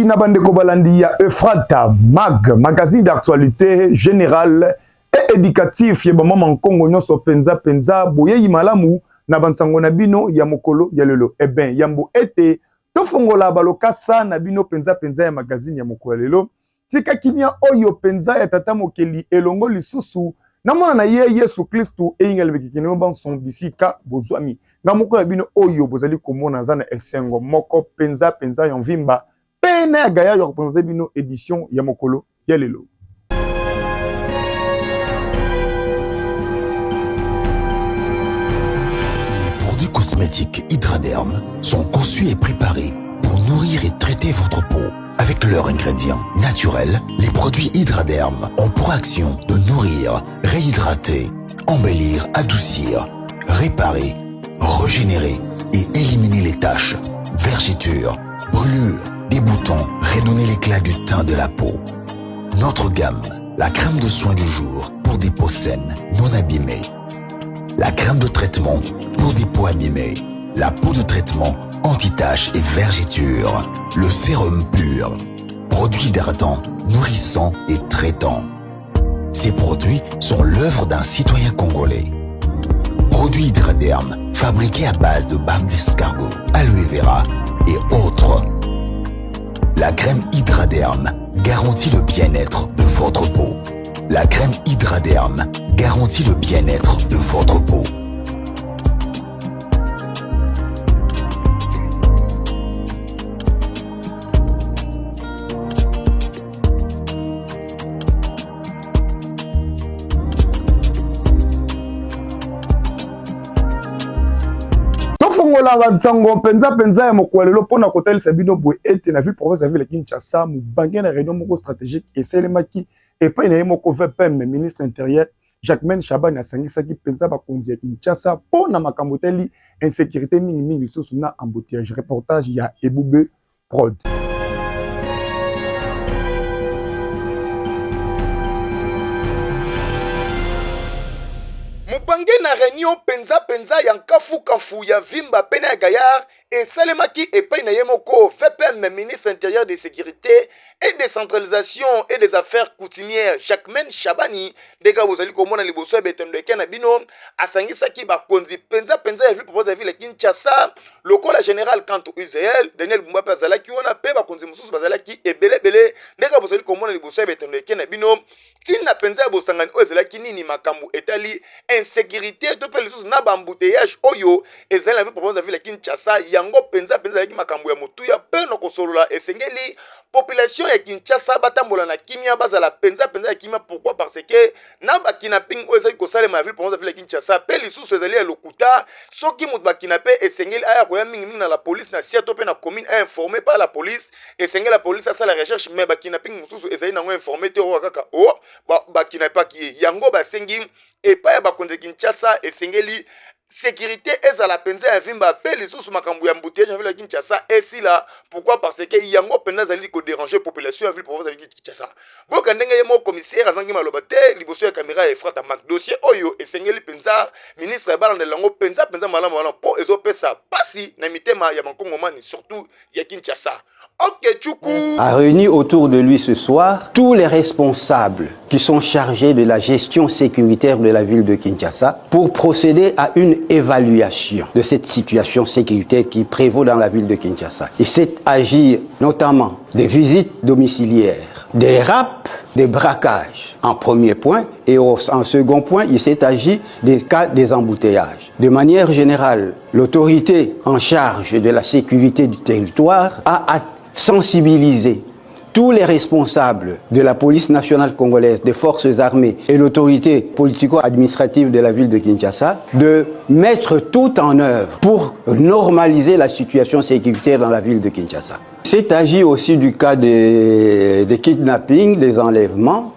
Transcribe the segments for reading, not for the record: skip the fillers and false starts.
na bandeko balandi ya Efrata magazine d'actualité générale et éducatif ya bamama nkongo nyonso penza boyeyi malamu na bansango na bino ya mokolo ya lelo. Eh ben yambo ete tofongola balokasa na bino penza ya magazine ya mokolo ya lelo. Tika kimia oyo penza ya tata mokeli elongo lisusu namona na ye Yesu Kristu eyingala bekikene ban son bisika bozwami nga moko ya bino oyo bozali komona zana esengo moko penza ya mvimba pena ya gaya ya représenter bino édition ya mokolo ya lelo. Les produits cosmétiques Hydraderm sont conçus et préparés pour nourrir et traiter votre peau. Avec leurs ingrédients naturels, les produits Hydraderm ont pour action de nourrir, réhydrater, embellir, adoucir, réparer, régénérer et éliminer les taches, vergetures, brûlures, des boutons, redonner l'éclat du teint de la peau. Notre gamme, la crème de soin du jour pour des peaux saines, non abîmées. La crème de traitement pour des peaux abîmées. La peau de traitement anti-taches et vergetures. Le sérum pur. Produit hydratant, nourrissant et traitant. Ces produits sont l'œuvre d'un citoyen congolais. Produit Hydraderm, fabriqué à base de bave d'escargot, aloe vera et autres. La crème Hydraderm garantit le bien-être de votre peau. La crème Hydraderm garantit le bien-être de votre peau. Fongola bansango penza ya mokwalelo pona kotalisa bino boye ete na ville province ya ville Kinshasa mubange na réunion moko stratégique eselemaki epai na ye moko VPM ministre intérieur Jacquemaine Chabani asangisaki penza bakonzi ya Kinshasa pona makambo teli insécurité mingi lisusu na embouteillage. Reportage ya Ebube Prod. Mubange na réunion penza ya nkafu ya vimba pena ya gayar et salemaki epai na yemoko VPM ministre intérieur de sécurité et décentralisation et des affaires coutumières Jacquemaine Chabani deka bozali komona liboso ya betendeke na bino asangisaki bakonzi penza ya ville province ya ville Kinshasa lokola général Kanto Uzael Daniel Bumba Pazalaki wana pe bakonzi mususu bazalaki ebele deka bozali komona liboso ya betendeke na bino tina penza ya bosangani ozalaki nini makambo etali insécurité to pe lisusu na bambouteillage oyo ezali na ville province ya ville Kinshasa yango penza yaki makambo ya motuya pe no kosolola esengeli population ya Kinshasa batambola na kimia bazala penza ya kimia. Pourquoi? Parce que na ba kidnapping ezali kosalema ville province ville Kinshasa pe lisusu ezali ya lokuta soki mutu ba kidnappé esengeli aya koya mingi na la police na sia to pe na commune informé par la police esengeli la police asa la recherche mais ba kidnapping mususu ezali nango informé te o kaka o ba kidnappé ki yango ba sengi epa ya bakonzi Kinshasa esengeli sécurité ezala penza ya vimba pe lisusu makambo ya mbouteillage ya ville Kinshasa esila. Pourquoi? Parce que yango penza zali ko déranger population ya ville province ya Kinshasa. Boka ndenge yemo commissaire azangi maloba te liboso ya caméra ya Efrata Mac dossier oyo esengeli penza ministre ya balande lango penza malamu wana po ezopesa pasi na mitema ya bakongomani surtout ya Kinshasa. A réuni autour de lui ce soir tous les responsables qui sont chargés de la gestion sécuritaire de la ville de Kinshasa pour procéder à une évaluation de cette situation sécuritaire qui prévaut dans la ville de Kinshasa. Il s'est agi notamment des visites domiciliaires, des rapes, des braquages en premier point, et en second point, il s'est agi des cas des embouteillages. De manière générale, l'autorité en charge de la sécurité du territoire a sensibiliser tous les responsables de la police nationale congolaise, des forces armées et l'autorité politico-administrative de la ville de Kinshasa de mettre tout en œuvre pour normaliser la situation sécuritaire dans la ville de Kinshasa. Il s'est agi aussi du cas des kidnappings, des enlèvements.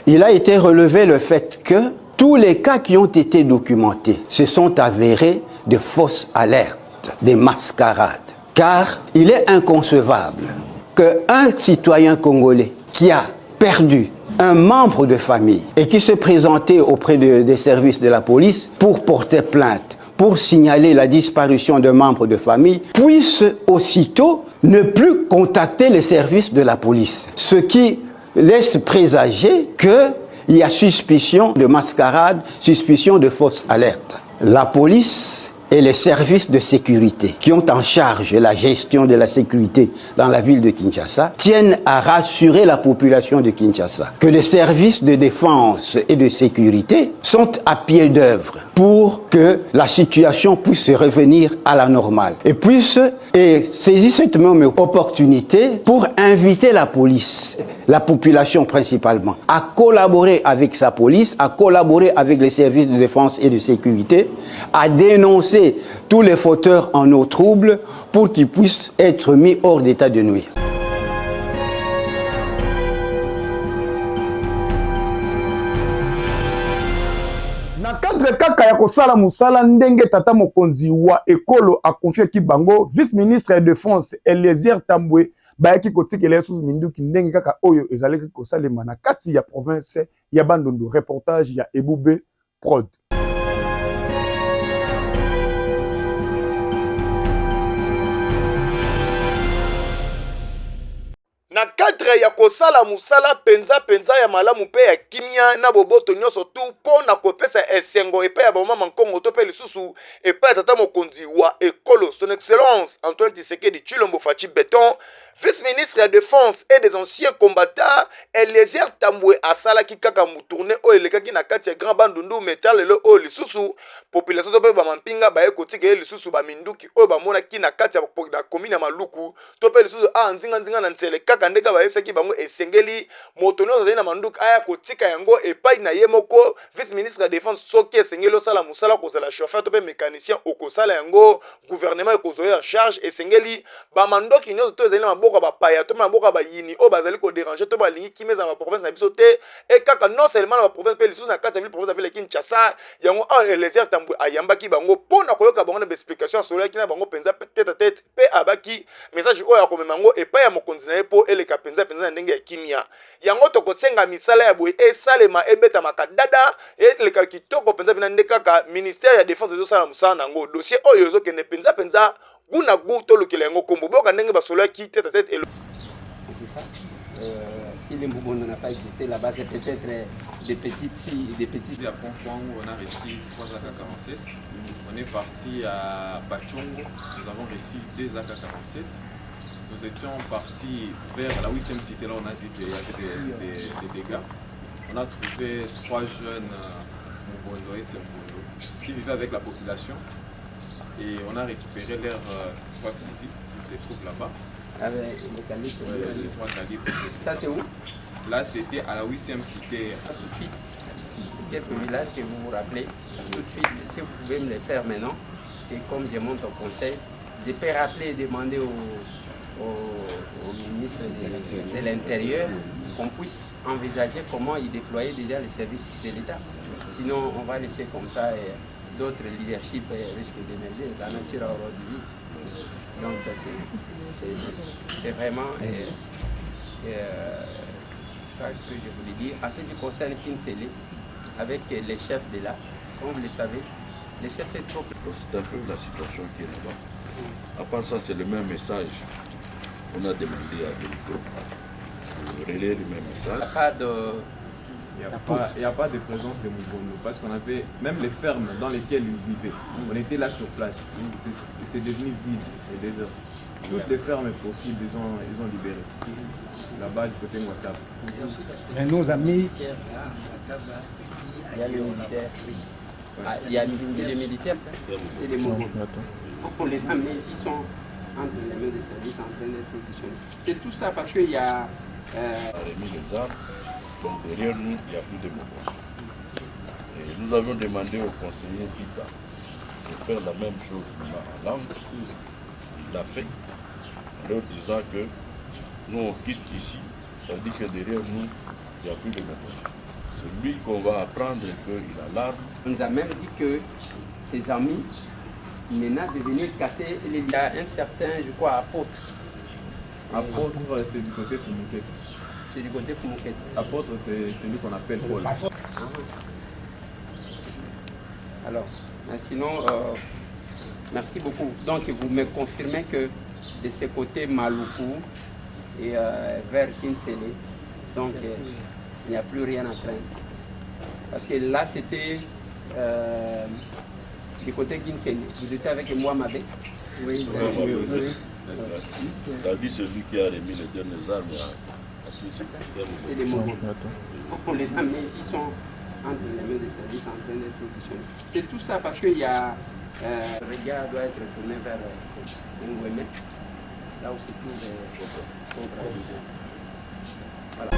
Il a été relevé le fait que tous les cas qui ont été documentés se sont avérés de fausses alertes, des mascarades. Car il est inconcevable qu'un citoyen congolais qui a perdu un membre de famille et qui se présentait auprès des services de la police pour porter plainte, pour signaler la disparition d'un membre de famille, puisse aussitôt ne plus contacter les services de la police. Ce qui laisse présager qu'il y a suspicion de mascarade, suspicion de fausse alerte. La police et les services de sécurité qui ont en charge la gestion de la sécurité dans la ville de Kinshasa tiennent à rassurer la population de Kinshasa que les services de défense et de sécurité sont à pied d'œuvre pour que la situation puisse revenir à la normale et puisse saisir cette même opportunité pour inviter la police, la population principalement, à collaborer avec sa police, à collaborer avec les services de défense et de sécurité, à dénoncer tous les fauteurs en eau trouble pour qu'ils puissent être mis hors d'état de nuire. Na cadre kaka ya kosala musala ndenge tata mokonzi wa ekolo a confié ki bango vice-ministre ya défense Eliezer Tambwe bayaki kotikela yesusu minduki ndenge kaka oyo ezalaki kosalema na kati ya province ya Bandundu. Reportage ya Ebube Prod. Na cadre ya kosala musala penza ya malamu pe ya kimia na boboto nyonso tu po na kopesa esengo epai ya bamama nkongo to pe lisusu epai ya tata mokonzi wa ekolo son excellence Antoine Tshisekedi Tshilombo Fachi Beton, vice-ministre ya défense et des anciens combattants Eliezer Tambwe asalaki kaka mutourne o elekaki na kati ya Grand Bandundu metal lelo o lisusu population to pe ba mampinga ba ekotika lisusu ba minduki o ba monaki na kati ya commune ya Maluku to pe lisusu nzinga na nsele kaka ndeka ba esaki bango esengeli moto nyonso na manduki aya kotika yango epai na ye moko vice-ministre ya défense soki esengeli osala musala kozala chauffeur to pe mécanicien okosala yango gouvernement ekozoya en charge esengeli ba mandoki nyonso to ezali maboko ba paya to maboko ba yini o bazali ko déranger to ba lingi kimeza na province na biso te e kaka non seulement na province pe lisusu na kati ya ville province ville Kinshasa yango Eliezer Tambwe ayambaki bango pona koyoka bango na explication solo ki na bango penza tête à tête pe abaki message oyo ya komema ngo epai ya mokonzi na ye po eleka penza na ndenge ya kimia yango tokosenga misala ya boye esalema ebeta makadada eleka kitoko penza bina nde kaka ministère ya défense ezosala musala nango dossier oyo ezokende penza guna gu tolukela yango kombo boka ndenge basolaki tête à tête c'est ça. Si les Moubons n'ont pas existé là-bas, c'est peut-être des petites. À Pont-Point où on a réussi 3 AK-47. On est parti à Bachongo, nous avons réussi 2 AK-47. Nous étions partis vers la 8e cité, là on a dit qu'il y avait des dégâts. On a trouvé 3 jeunes Moubondo et Tsembondo qui vivaient avec la population. Et on a récupéré leurs 3 fusils qui se trouvent là-bas. Avec les calibres. Ouais, les 3 calibres. Ça c'est où? Là c'était à la 8e cité. Tout de suite. Quelques villages que vous vous rappelez, tout de suite, si vous pouvez me les faire maintenant, parce que comme je monte au conseil, je peux rappeler et demander au ministre de l'Intérieur qu'on puisse envisager comment il déployer déjà les services de l'État. Sinon on va laisser comme ça et d'autres leaderships risquent d'émerger, la nature a horreur du vide. Donc ça c'est vraiment ça que je voulais dire. En ce qui concerne Kinsele, avec les chefs de là, comme vous le savez, les chefs est trop... C'est un peu la situation qui est là-bas. À part ça, c'est le même message. On a demandé à Bélico de relayer le même message. Il n'y a pas de présence de Moubondo parce qu'on avait même les fermes dans lesquelles ils vivaient. On était là sur place. C'est devenu vide, c'est désert. Toutes les fermes possibles, ils ont libéré. Là-bas, du côté de Ouattara. Mais nos amis. Il y a les militaires. Il y a les militaires et les mouvements. On les amène ici, ils sont entre les mains des services en train d'être positionnés. C'est tout ça parce qu'il y a. On a remis les armes. Donc derrière nous, il n'y a plus de mouvement. Et nous avions demandé au conseiller Pita de faire la même chose en langue. Il l'a fait en leur disant que nous on quitte ici, ça veut dire que derrière nous, il n'y a plus de mouvement. C'est lui qu'on va apprendre qu'il a l'arme. On nous a même dit que ses amis maintenant de venir casser les liens. Il y a un certain, je crois, apôtre. Apôtre, c'est du côté Fumouquet. C'est du côté Fumouquet. Apôtre, c'est celui qu'on appelle Paul. Alors, sinon, Merci beaucoup. Donc, vous me confirmez que de ce côté Maluku et vers Kinsele, donc il n'y a plus rien à craindre. Parce que là, c'était du côté Kinsele. Vous étiez avec moi, Mabé? Oui. T'as dit celui qui a remis les dernières armes à tous ces c'est des moments. On les a mis ici, ils sont entre les mains des services en train d'être positionnés. C'est tout ça parce qu'il y a... le regard doit être tourné vers Ngweme, là où se trouve notre voilà.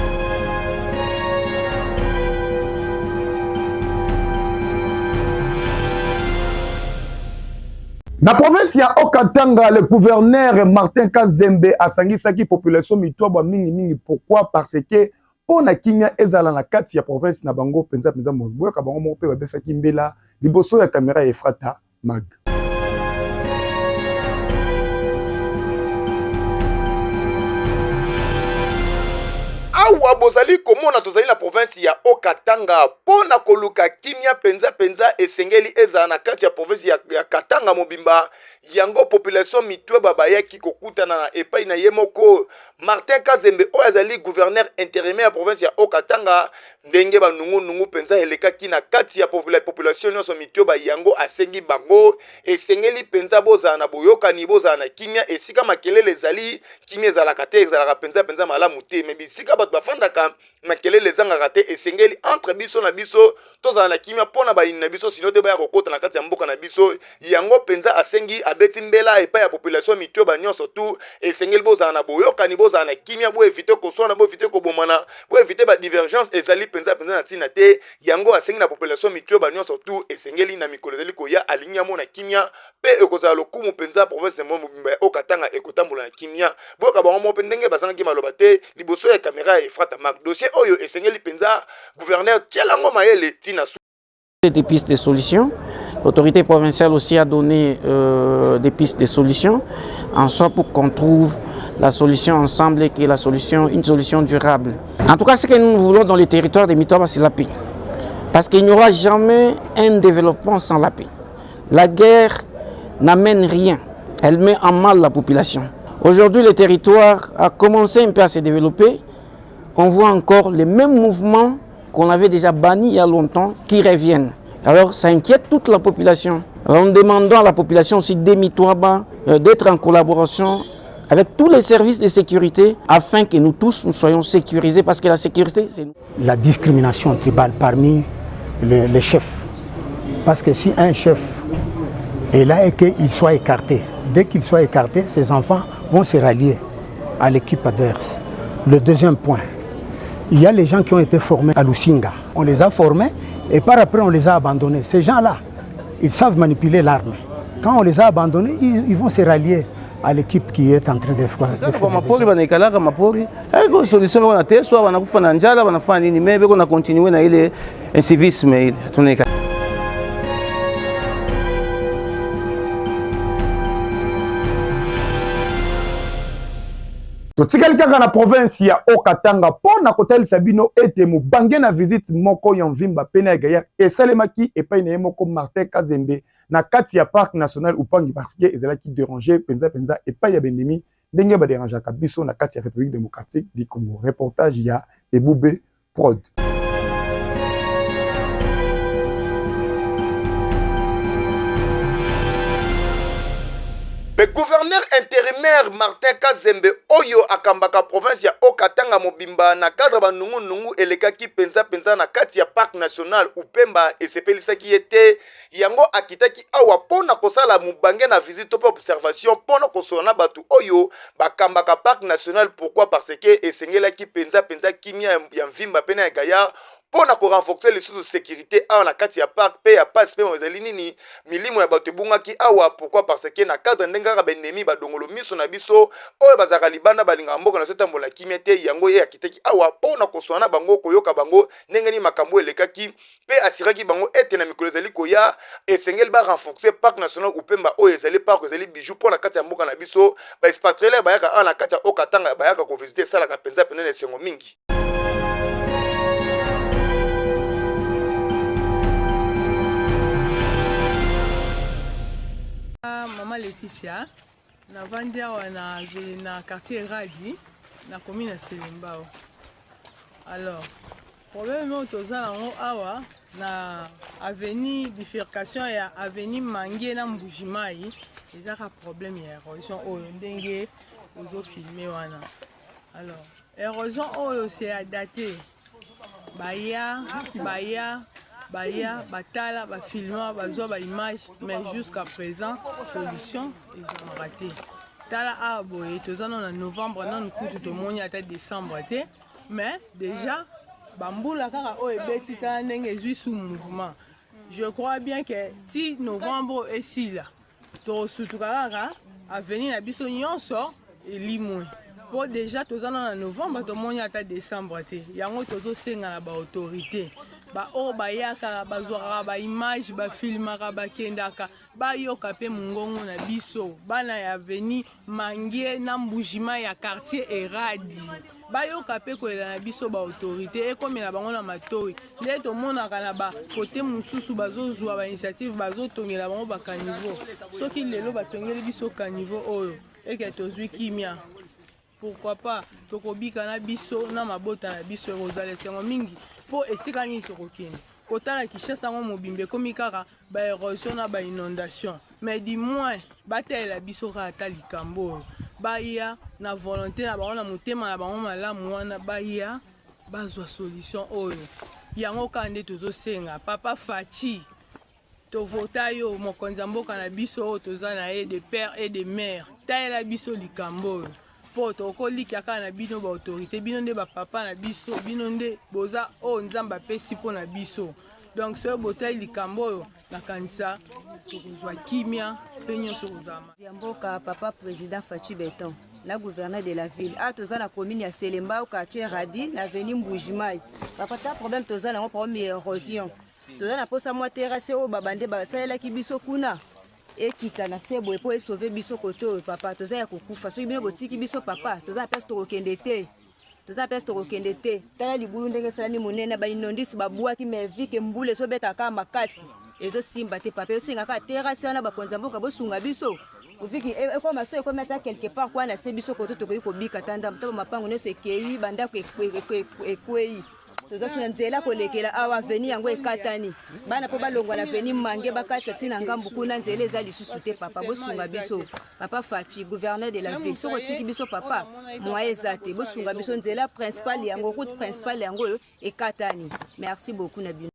Na province ya Okatanga, le gouverneur Martin Kazembe asangisaki population mitwabwa mingi. Pourquoi? Parce que pona kimia ezala na kati ya province na bango penza mboya ka bango moko pe babesaki mbela liboso ya caméra ya Efrata Mag. Awa bozali komona tozali na province ya Okatanga pona koluka kimia penza esengeli eza na kati ya province ya Katanga mobimba yango population mitweba bayaki kokutana na epai na yemoko Martin Kazembe oyo azali gouverneur intérimaire ya province ya Okatanga ndenge banungu penza elekaki na kati ya population nyonso mitweba yango asengi bango esengeli penza bozala na boyokani bozala na kimia esika makelele ezali kimia ezalaka te ezalaka penza malamu te me bisika bato bafandaka makelele ezangaka te esengeli entre biso na biso tozala na kimia mpona bayini na biso sino te baya kokota na kati ya mboka na biso yango penza asengi abeti mbela epai ya population mitweba nyonso tu esengeli bozala na boyokani bozala na kimia boevite koswana boevite kobomana boevite badivergence ezali penza na ntina te yango asengi na population mitweba nyonso tu esengeli na mikolo ezali koya alingi amo na kimia pe ekozala lokumu penza province mobimba ya Okatanga ekotambola na kimia boyoka bango mo mpe ndenge bazangaki maloba te liboso ya caméra ya Efrata Mag dossier oyo esengeli penza gouverneur tielango mayele tina des pistes de solutions. L'autorité provinciale aussi a donné des pistes de solutions en sorte pour qu'on trouve la solution ensemble et que une solution durable. En tout cas, ce que nous voulons dans les territoires de Mitwaba, c'est la paix. Parce qu'il n'y aura jamais un développement sans la paix. La guerre n'amène rien. Elle met en mal la population. Aujourd'hui, le territoire a commencé un peu à se développer. On voit encore les mêmes mouvements qu'on avait déjà bannis il y a longtemps qui reviennent. Alors ça inquiète toute la population. Alors, nous demandons à la population aussi des Mitwaba d'être en collaboration avec tous les services de sécurité afin que nous tous nous soyons sécurisés parce que la sécurité c'est nous. La discrimination tribale parmi les chefs. Parce que si un chef est là et qu'il soit écarté, dès qu'il soit écarté, ses enfants vont se rallier à l'équipe adverse. Le deuxième point, il y a les gens qui ont été formés à Lusinga. On les a formés et par après on les a abandonnés. Ces gens-là, ils savent manipuler l'arme. Quand on les a abandonnés, ils vont se rallier à l'équipe qui est en train de faire. Totikali kaka na province ya Okatanga pona kotalisa bino ete mubange na visite moko ya Mvimba pene ya Gaillard esalemaki epai na ye moko Martin Kazembe na kati ya parc national Upangi parce que ezalaki déranger penza epai ya bendemi ndenge ba dérangeaka biso na kati ya République démocratique du Congo. Reportage ya Ebube Prod. Le gouverneur intérimaire Martin Kazembe oyo akambaka province ya Okatanga mobimba na cadre banungu elekaki penza na kati ya parc national Upemba esepelisaki ete yango akitaki awa pona kosala mubange na visite po observation pona kosona batu oyo bakambaka parc national. Pourquoi? Parce que esengelaki penza kimia ya Mvimba pena ya Gaillard pona ko renforcer les sources de sécurité awa na kati ya parc pe ya passe pe ezali nini milimo ya bato bungaki awa. Pourquoi? Parce que na cadre ndengaka benemi badongolo miso na biso oyo bazaka libanda balinga mboka na sotambola kimia te yango ye akitaki awa pona koswana bango koyoka bango ndenge ni makambo elekaki pe asiraki bango ete na mikolo ezali koya esengeli ba renforcer parc national Upemba oyo ezali parc ezali bijou pona kati ya mboka na biso ba expatriés bayaka awa na kati ya Okatanga bayaka ko visiter salaka penza penene sengo mingi. Laetitia, na vandia na quartier Radi, na commune à Selembao. Alors, problème autoza nango awa na avenue bifurcation ya avenue Mangue na Mbujimai, ezaka problème ya érosion oyo ndenge ozo filmer wana. Alors, érosion oyo c'est adapté. Baya, batala, bafilma, bazwa ba image, mais jusqu'à présent, solution, ils ont raté. Tala a boye, tozano en novembre, non kutu to moni ata décembre te, mais déjà, bamboula kaka o ebeti tala ndenge ezui sous mouvement. Je crois bien que si novembre est si là, to sutu kaka avenir na biso nyonso elimwe. Pour déjà tozana en novembre, to moni ata décembre te. Yango tozo senga na ba autorité. Ba o ba yaka ba zwaka ba image ba filmaka ba kendaka ba yoka pe mungongo na biso bana ya veni Mangue na Mbujima ya quartier Eradi ba yoka pe ko na biso ba autorité e comme na bango na matoi nde to monaka na ba côté mususu bazozwa ba initiative bazotongela bango ba caniveau soki lelo batongeli biso caniveau oyo e ke tozwi kimia. Pourquoi pas tokobika na biso na mabota na biso rozale sengo mingi po esika ni tokokini kotala Kinshasa ngo mobimbe komi kaka ba érosion na ba inondation mais du moins batela biso ka ata likambo baya na volonté na bango na motema na bango malamu wana baya bazwa solution oyo yango kande tozo senga papa Fachi to vota yo mokonzi mboka na biso toza na ye de père et de mère taela biso likambo poto kolika kaka na bino ba autorité bino nde ba papa na biso bino nde boza o nzamba pesi po na biso donc ce botai likambo oyo na kanisa tokozwa kimia pe nyonso kozama mboka papa président Fachi Beton la gouverneur de la ville a toza na commune ya Selembao quartier Radi na avenue Mbujimai papa ta problème toza na problème érosion toza na posa moi terrasse o babande basalela ki biso kuna et qui kana sebo et pour sauver biso koto papa toza ya kokufa so bino botiki biso papa toza na place to kokende te tala libulu ndenge salami monene ba inondisi babua ki mevi ke mbule so beta ka makasi ezo simba te papa osinga ka terrasse wana ba konza mboka bosunga biso uviki e ko maso e ko meta quelque part kwa na se biso koto to ko bika tanda mtaba mapango neso ekei banda ko ekwei toza suna nzela kolekela awa veni yango ekatani bana po balongwa na veni Mangue bakati tina ngambu kuna nzela eza lisusu te papa bosunga biso papa Fachi gouverneur de la ville soko tiki biso papa moye zate bosunga biso nzela principale yango route principale yango ekatani merci beaucoup na bino.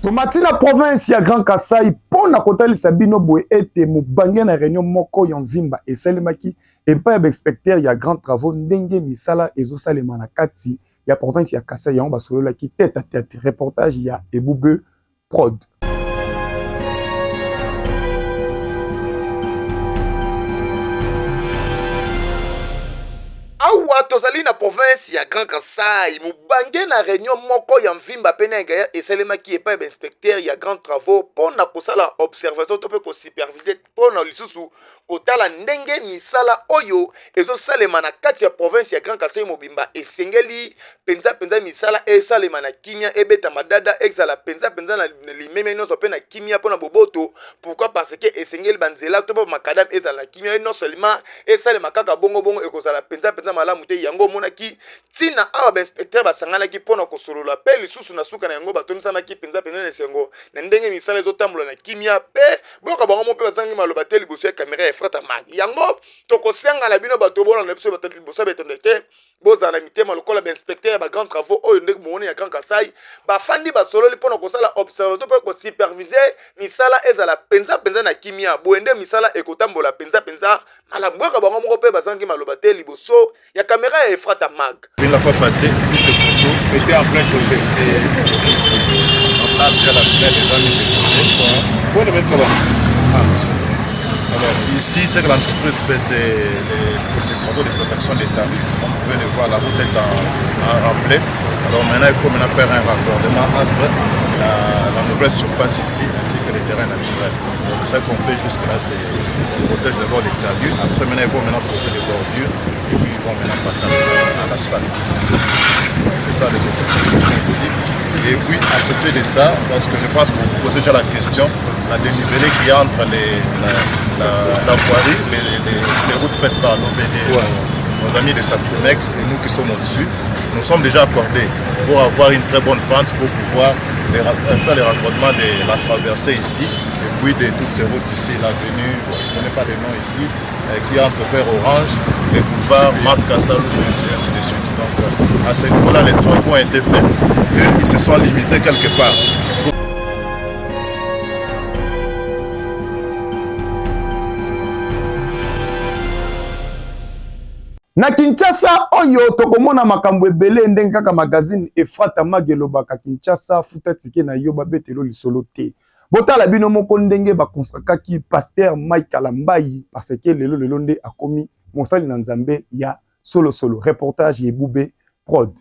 tomati na province ya Grand Kasai pona kotalisa bino boye ete mobange na réunion moko ya mvimba esalemaki epai ya inspecteur ya grand travaux ndenge misala ezosalema na kati ya province ya Kasai yango basololaki tête à tête reportage ya Ebube Prod. Awa tozali na province ya Grand Kasai mobange na réunion moko ya mvimba pene ya gaya esalemaki epai ya inspecteur ya grand travaux pona kosala observation to pe ko superviser pona lisusu kotala ndenge misala oyo ezosalema na kati ya province ya Grand Kasai mobimba esengeli penza misala esalema na kimia ebeta madada exala penza na limeme nyonso pe na kimia pona boboto. Pourquoi? Parce que esengeli banzela to ba makadam ezala kimia non seulement esalema kaka bongo ekozala penza malamu te yango monaki tina awa ba inspecteur basangana ki pona kosolola pe lisusu na suka na yango batonisana ki penza na sengo na ndenge misala ezotambola na kimia pe boka bango mo pe basangi maloba te liboso ya caméra ya frata mag yango tokosenga na bino bato bona na biso bato liboso betonde te bozana mitema lokola ba inspecteur ba grand travaux oyo ndenge moni ya Grand Kasai bafandi basololi pona kosala observateur pe ko superviser misala ezala penza na kimia boende misala ekotambola penza malamu boka bango moko pe basangi maloba te liboso ya caméra ya frata mag. La fois passée, tout ce couteau était en plein chauffé. Après la semaine, les amis de alors ici, ce que l'entreprise fait, c'est les travaux de protection d'État. Comme vous pouvez le voir, la route est en remblai. Alors maintenant, il faut faire un raccordement entre la nouvelle surface ici ainsi que les terrains naturels. Donc ça qu'on fait jusque-là, c'est on protège d'abord les talus. Après maintenant, ils vont poser les bordures et puis ils vont passer à l'asphalte. C'est ça les protections ici. Et puis à côté de ça, parce que je pense que vous posez déjà la question, la dénivelé qui est entre la voirie, les routes faites par nos amis de Safimex et nous qui sommes au-dessus, nous sommes déjà accordés pour avoir une très bonne pente pour pouvoir faire les raccordements de la traversée ici et puis de toutes ces routes ici, l'avenue, je ne connais pas les noms ici, qui est entre vers Orange, les boulevards, Marte Kassalou, ainsi de suite. Donc à ce niveau-là, les travaux ont été faits et ils se sont limités quelque part. Na Kinshasa oyo tokomona makambo ebele ndenge kaka magazine Efrata Magelobaka Kinshasa futa tike na yo babetelo lisolo te. Botala bino moko ndenge bakonsakaki Pasteur Mike Kalambai parce que lelo nde akomi mosali na Nzambe ya solo. Reportage Yebube Prod.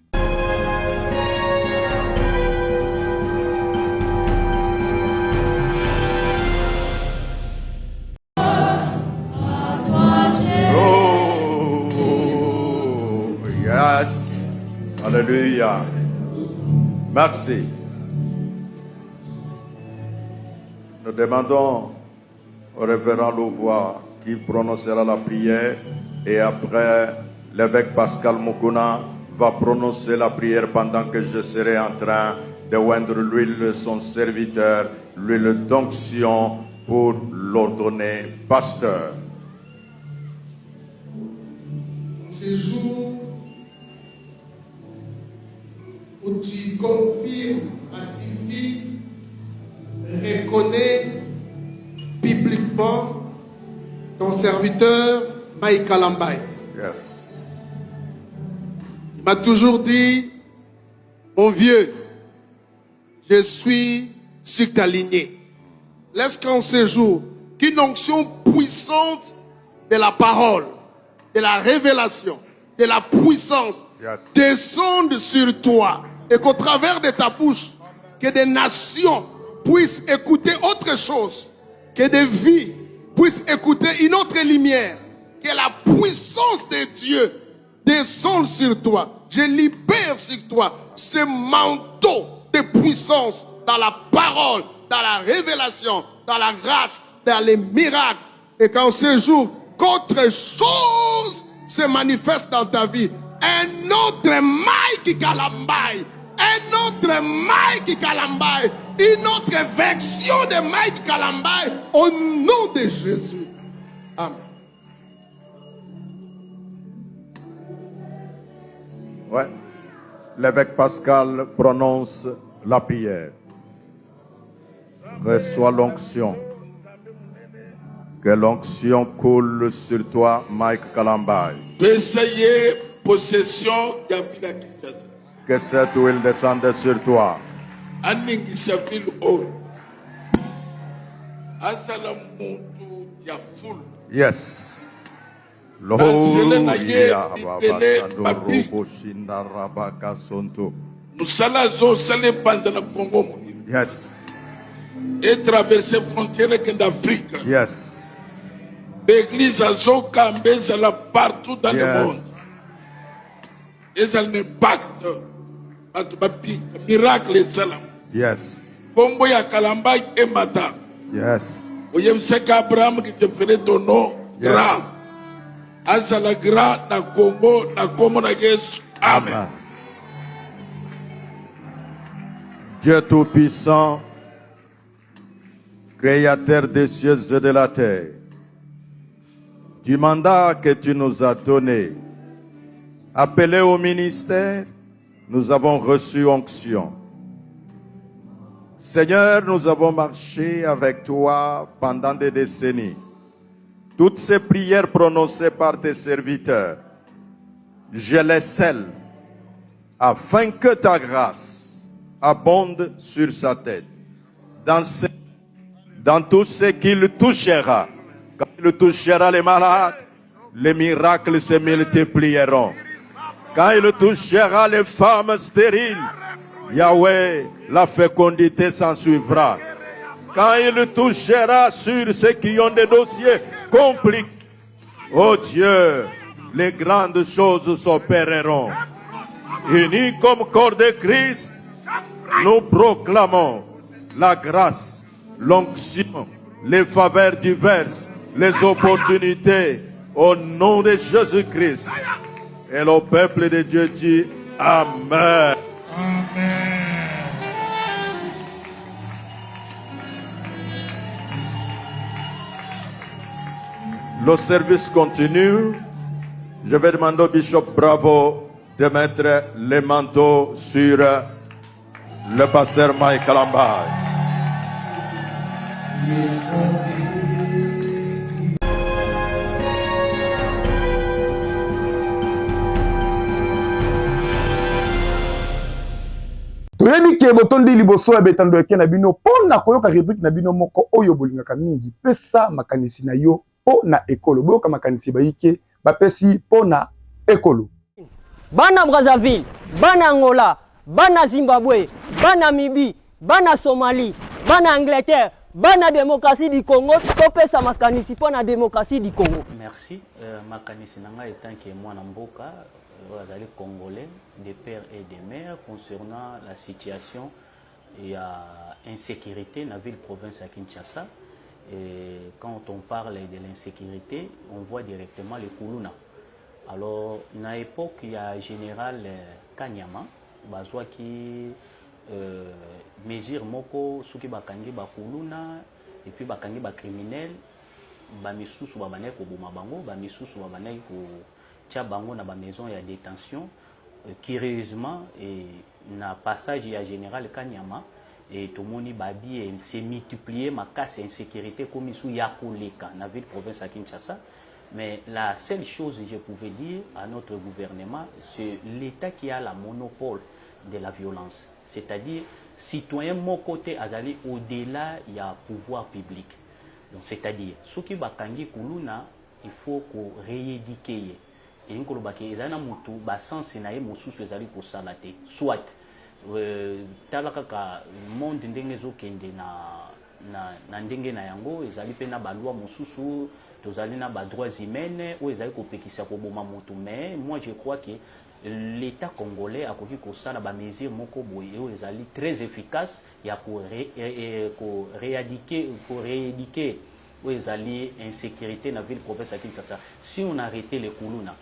Yes. Alléluia. Merci. Nous demandons au révérend Louvois qui prononcera la prière et après l'évêque Pascal Mukuna va prononcer la prière pendant que je serai en train de oindre l'huile son serviteur, l'huile d'onction pour l'ordonner pasteur. Ces jours où tu confirmes, ratifies, reconnais bibliquement ton serviteur Mike Kalambai. Yes. Il m'a toujours dit, mon vieux, je suis sur ta lignée. Laisse qu'en ces jours, qu'une onction puissante de la parole, de la révélation, de la puissance descende sur toi. Et qu'au travers de ta bouche, que des nations puissent écouter autre chose, que des vies puissent écouter une autre lumière, que la puissance de Dieu descende sur toi. Je libère sur toi ce manteau de puissance dans la parole, dans la révélation, dans la grâce, dans les miracles. Et qu'en ce jour, qu'autre chose se manifeste dans ta vie. Un autre Mike Kalambai, un autre Mike Kalambai, une autre version de Mike Kalambai au nom de Jésus. Amen. Ouais. L'évêque Pascal prononce la prière. Reçois l'onction. Que l'onction coule sur toi, Mike Kalambai. Possession que cette huile descende sur toi. Yes. Yes. Et traverser frontière d'Afrique. Yes. L'église a partout dans le monde. Et ça l'impact miracle et salam. Yes. Combo ya Kalambai et Mata. Yes. Oyem seka Abraham qui te ferait ton nom grand. Azala grand na Congo na Congo na Yesu. Amen. Dieu Tout-Puissant, Créateur des cieux et de la terre, du mandat que tu nous as donné, appelé au ministère, nous avons reçu onction. Seigneur, nous avons marché avec toi pendant des décennies. Toutes ces prières prononcées par tes serviteurs, je les scelle afin que ta grâce abonde sur sa tête. Dans tout ce qu'il touchera, quand il touchera les malades, les miracles se multiplieront. Quand il touchera les femmes stériles, Yahweh, la fécondité s'en suivra. Quand il touchera sur ceux qui ont des dossiers compliqués, oh Dieu, les grandes choses s'opéreront. Unis comme corps de Christ, nous proclamons la grâce, l'onction, les faveurs diverses, les opportunités au nom de Jésus-Christ. Et le peuple de Dieu dit Amen. Le service continue. Je vais demander au Bishop Bravo de mettre les manteaux sur le pasteur Mike Kalambay. toyebi ke botondi liboso ya betando eke na bino pona koyoka rubrique na bino moko oyo bolingaka mingi pesa makanisi na yo pona ekolo boyoka makanisi bayike bapesi pona ekolo bana Brazzaville bana Angola bana Zimbabwe bana Mibi bana Somalie bana Angleterre bana démocratie du Congo topesa makanisi pona démocratie du Congo. Merci makanisi nanga étant que moi na mboka les Congolais, des pères et des mères, concernant la situation et l'insécurité dans la ville-province à Kinshasa. Et quand on parle de l'insécurité, on voit directement les Kuluna. Alors, à l'époque, il y a le général Kanyama, qui mesure moko suki bakangi ba Kuluna et puis bakangi ba criminel, ba misusu ba bané ko boma bango, ba misusu ba bané ko bango na ba maison ya détention curieusement et na passage ya général Kanyama et tout moni babi et s'est multiplié ma casse insécurité comme ici ya koleka na ville province à Kinshasa. Mais la seule chose que je pouvais dire à notre gouvernement, c'est l'État qui a la monopole de la violence, c'est-à-dire citoyen mon côté azali au-delà il y a pouvoir public, donc c'est-à-dire ceux qui bakangi kuluna il faut qu'on rééduque. Et nous avons dit que nous sens na ye mosusu ezali ko salate soit talaka ka monde ndenge zokende na ndenge na yango ezali pe na ba loi mosusu tozali na ba droits humains ou ezali ko pekisa ko boma moto. Mais moi je crois que l'État congolais a koki ko sala ba mesure moko boye o ezali très efficace ya ko rééduquer ou ezali insécurité na ville province à Kinshasa. Si on arrêtait les Kuluna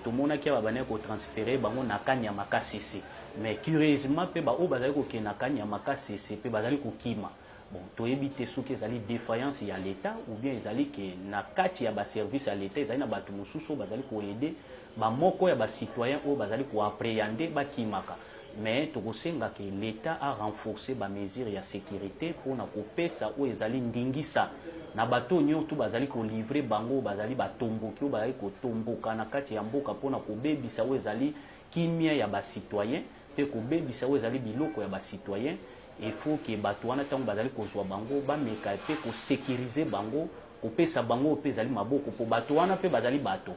tout le monde qui a transféré bango na Kanyama KCC, mais curieusement pe ba o bazali ko ke na Kanyama KCC pe bazali ko kima bon to éviter ceux qui zali défaillance ya l'état ou bien ezali ke na kati ya ba service à l'état ezali na bato mosusu bazali ko aider ba moko ya ba citoyen o bazali ko appréhender ba kimaka. Mais tokosenga que l'état a renforcé ba mesure ya sécurité pour na kopesa o ezali ndingisa na bato nyoto bazali ko livrer bango bazali batomboki o bazali ko tomboka na kati ya mboka pona ko bebisa o ezali kimia ya ba citoyen pe ko bebisa o ezali biloko ya ba citoyen. Il faut que bato wana tango bazali ko zwa bango ba meka pe ko sécuriser bango ko pesa bango pe ezali maboko po bato wana pe bazali bato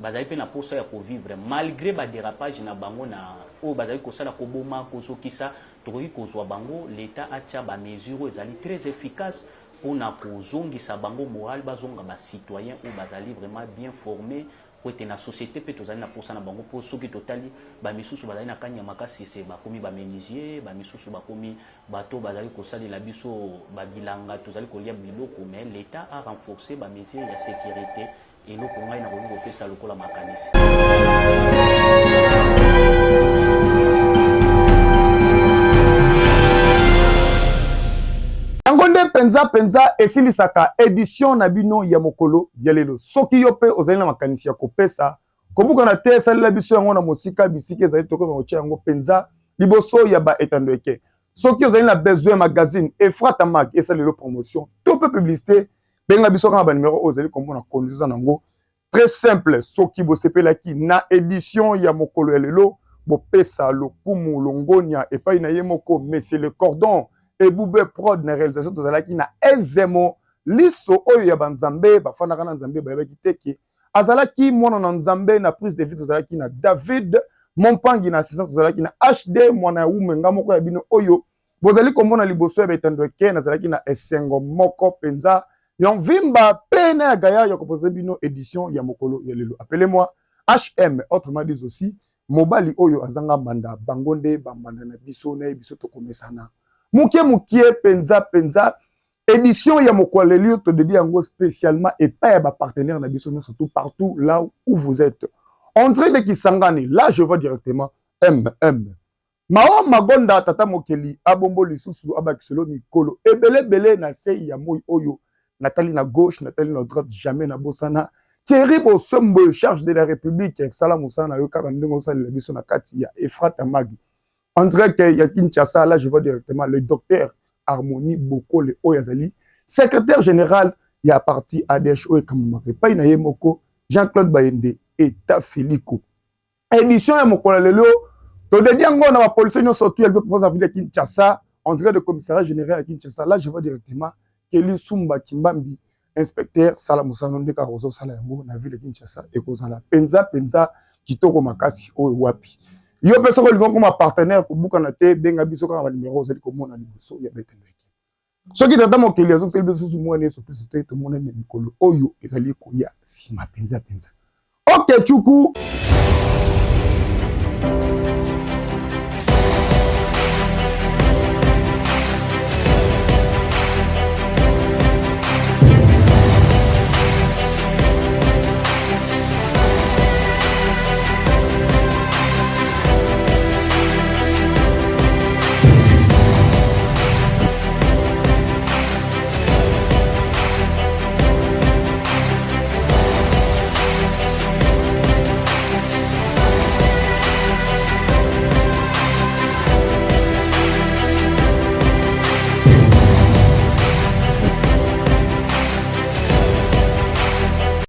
bazali pe na posa ya ko vivre malgré ba dérapage na bango na o bazali ko sala ko boma ko zokisa tokoki ko zwa bango. L'état a tia ba mesure ezali très efficace pour na kozongisa bango moral bazonga ba citoyen ou bazali vraiment bien formé pour être na société pe tozali na posa na bango pour soki totali ba misusu bazali na Kanyama KCC ba komi ba menuisier ba misusu ba komi bato bazali ko sali la biso ba bilanga tozali ko lia biloko. Mais l'état a renforcé ba mesure ya sécurité et le Congo na ko pesa lokola makanisi. penza esilisaka édition na bino ya mokolo ya lelo soki yo pe ozali na makanisi ya kopesa kobuka na te salela biso yango na mosika bisika ezali toko na ocha yango penza liboso ya ba etando eke soki ozali na besoin magazine Efrata Mag esalelo promotion to pe publicité benga biso kana ba numéro ozali kombo na conduisa nango très simple soki bosepelaki na édition ya mokolo ya lelo bopesa lokumu longonia epai na ye moko monsieur le cordon et Boubé Prod na réalisation tozalaki na ezemo liso oyo ya banzambe bafandaka na nzambe bayebaki teki azalaki mwana na nzambe na prise de vie tozalaki na David Mompangi na assistance tozalaki na HD mwana ya umenga moko ya bino oyo bozali komona liboso ya betando ke nazalaki na esengo moko penza yon vimba pena ya gaya ya proposer bino édition ya mokolo ya lelo appelez-moi HM autrement dit aussi mobali oyo azanga banda bangonde bambanda na biso na biso to komesana mukie penza édition ya mokwaleli to de yango spécialement et pas ba partenaire na biso surtout partout là où vous êtes on dirait de Kisangani là je vois directement Mao magonda tata mokeli abombo lisusu abakiselo mikolo ebele na sei ya moi oyo Nathalie na gauche Nathalie na droite jamais na bosana Thierry Bosombo charge de la République Salam Moussana yo kaka ndingo sala biso na kati ya Efrata Magi André que ya Kinshasa là je vois directement le docteur Harmonie Bokole Oyazali secrétaire général ya parti ADH o kamaka pa ina yemoko Jean-Claude Bayende et Tafiliko édition ya mokola lelo to de diango na police no sorti elle veut proposer ville de Kinshasa André de commissariat général à Kinshasa là je vois directement Kelly Sumba Kimbambi inspecteur Salam Moussana ndeka rozo sala yango na ville de Kinshasa et kozala penza kitoko makasi o wapi yo peso ko lingo comme partenaire ko buka na te benga biso ka ba numéro zali ko mona liboso ya beteneke soki tata mokeli azo feli biso mwana so plus te to mona ne mikolo oyo ezali ko ya sima penza OK chuku